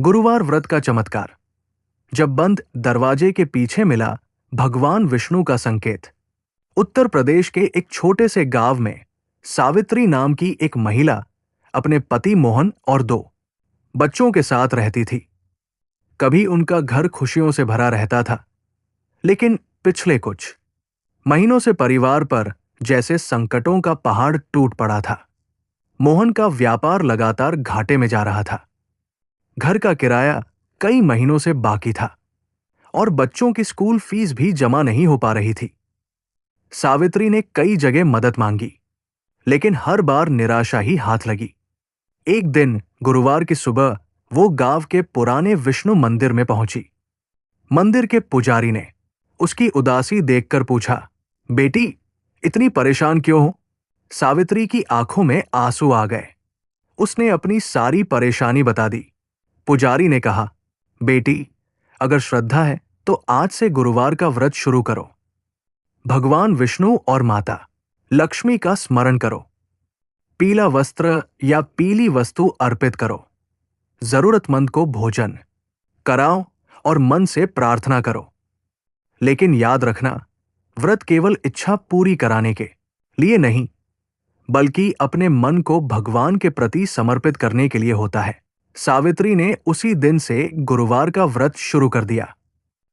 गुरुवार व्रत का चमत्कार। जब बंद दरवाजे के पीछे मिला भगवान विष्णु का संकेत। उत्तर प्रदेश के एक छोटे से गांव में सावित्री नाम की एक महिला अपने पति मोहन और 2 बच्चों के साथ रहती थी। कभी उनका घर खुशियों से भरा रहता था, लेकिन पिछले कुछ महीनों से परिवार पर जैसे संकटों का पहाड़ टूट पड़ा था। मोहन का व्यापार लगातार घाटे में जा रहा था। घर का किराया कई महीनों से बाकी था और बच्चों की स्कूल फीस भी जमा नहीं हो पा रही थी। सावित्री ने कई जगह मदद मांगी, लेकिन हर बार निराशा ही हाथ लगी। एक दिन गुरुवार की सुबह वो गांव के पुराने विष्णु मंदिर में पहुंची। मंदिर के पुजारी ने उसकी उदासी देखकर पूछा, बेटी, इतनी परेशान क्यों हो? सावित्री की आंखों में आंसू आ गए। उसने अपनी सारी परेशानी बता दी। पुजारी ने कहा, बेटी, अगर श्रद्धा है तो आज से गुरुवार का व्रत शुरू करो। भगवान विष्णु और माता लक्ष्मी का स्मरण करो। पीला वस्त्र या पीली वस्तु अर्पित करो। जरूरतमंद को भोजन कराओ और मन से प्रार्थना करो। लेकिन याद रखना, व्रत केवल इच्छा पूरी कराने के लिए नहीं, बल्कि अपने मन को भगवान के प्रति समर्पित करने के लिए होता है। सावित्री ने उसी दिन से गुरुवार का व्रत शुरू कर दिया।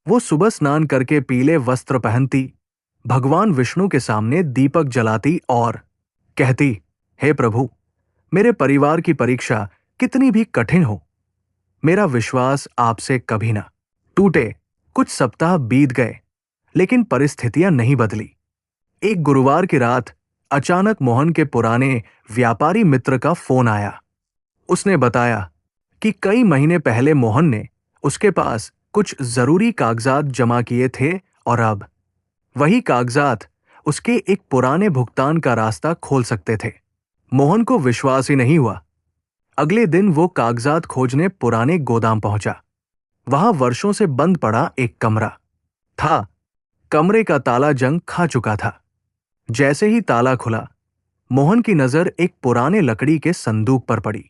वो सुबह स्नान करके पीले वस्त्र पहनती, भगवान विष्णु के सामने दीपक जलाती और कहती, हे प्रभु, मेरे परिवार की परीक्षा कितनी भी कठिन हो, मेरा विश्वास आपसे कभी ना टूटे। कुछ सप्ताह बीत गए, लेकिन परिस्थितियां नहीं बदली। एक गुरुवार की रात अचानक मोहन के पुराने व्यापारी मित्र का फोन आया। उसने बताया कि कई महीने पहले मोहन ने उसके पास कुछ जरूरी कागजात जमा किए थे और अब वही कागजात उसके एक पुराने भुगतान का रास्ता खोल सकते थे। मोहन को विश्वास ही नहीं हुआ। अगले दिन वो कागजात खोजने पुराने गोदाम पहुंचा। वहां वर्षों से बंद पड़ा एक कमरा था। कमरे का ताला जंग खा चुका था। जैसे ही ताला खुला, मोहन की नजर एक पुराने लकड़ी के संदूक पर पड़ी।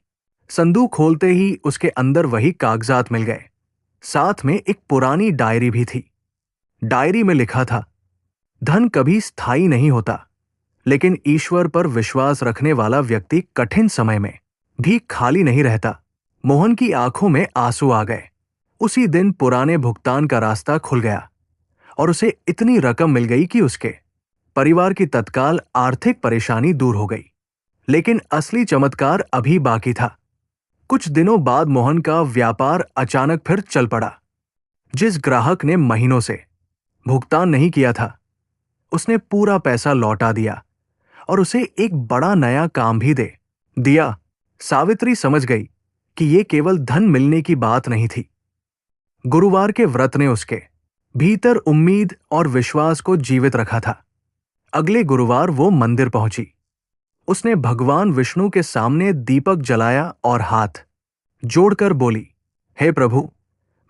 संदूक खोलते ही उसके अंदर वही कागजात मिल गए। साथ में एक पुरानी डायरी भी थी। डायरी में लिखा था, धन कभी स्थायी नहीं होता, लेकिन ईश्वर पर विश्वास रखने वाला व्यक्ति कठिन समय में भी खाली नहीं रहता। मोहन की आंखों में आंसू आ गए। उसी दिन पुराने भुगतान का रास्ता खुल गया और उसे इतनी रकम मिल गई कि उसके परिवार की तत्काल आर्थिक परेशानी दूर हो गई। लेकिन असली चमत्कार अभी बाकी था। कुछ दिनों बाद मोहन का व्यापार अचानक फिर चल पड़ा। जिस ग्राहक ने महीनों से भुगतान नहीं किया था, उसने पूरा पैसा लौटा दिया और उसे एक बड़ा नया काम भी दे दिया। सावित्री समझ गई कि ये केवल धन मिलने की बात नहीं थी। गुरुवार के व्रत ने उसके भीतर उम्मीद और विश्वास को जीवित रखा था। अगले गुरुवार वो मंदिर पहुंची। उसने भगवान विष्णु के सामने दीपक जलाया और हाथ जोड़कर बोली, हे प्रभु,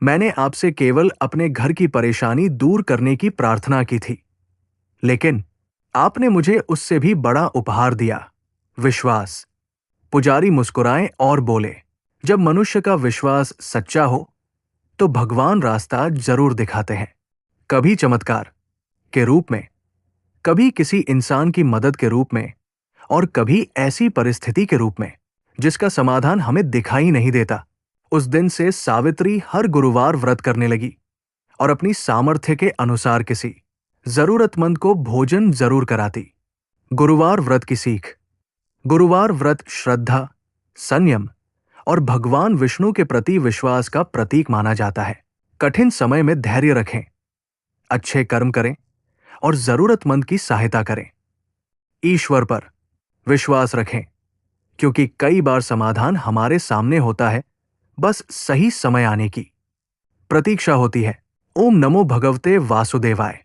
मैंने आपसे केवल अपने घर की परेशानी दूर करने की प्रार्थना की थी, लेकिन आपने मुझे उससे भी बड़ा उपहार दिया, विश्वास। पुजारी मुस्कुराए और बोले, जब मनुष्य का विश्वास सच्चा हो तो भगवान रास्ता जरूर दिखाते हैं। कभी चमत्कार के रूप में, कभी किसी इंसान की मदद के रूप में, और कभी ऐसी परिस्थिति के रूप में जिसका समाधान हमें दिखाई नहीं देता। उस दिन से सावित्री हर गुरुवार व्रत करने लगी और अपनी सामर्थ्य के अनुसार किसी जरूरतमंद को भोजन जरूर कराती। गुरुवार व्रत की सीख। गुरुवार व्रत श्रद्धा, संयम और भगवान विष्णु के प्रति विश्वास का प्रतीक माना जाता है। कठिन समय में धैर्य रखें, अच्छे कर्म करें और जरूरतमंद की सहायता करें। ईश्वर पर विश्वास रखें, क्योंकि कई बार समाधान हमारे सामने होता है, बस सही समय आने की प्रतीक्षा होती है। ओम नमो भगवते वासुदेवाय।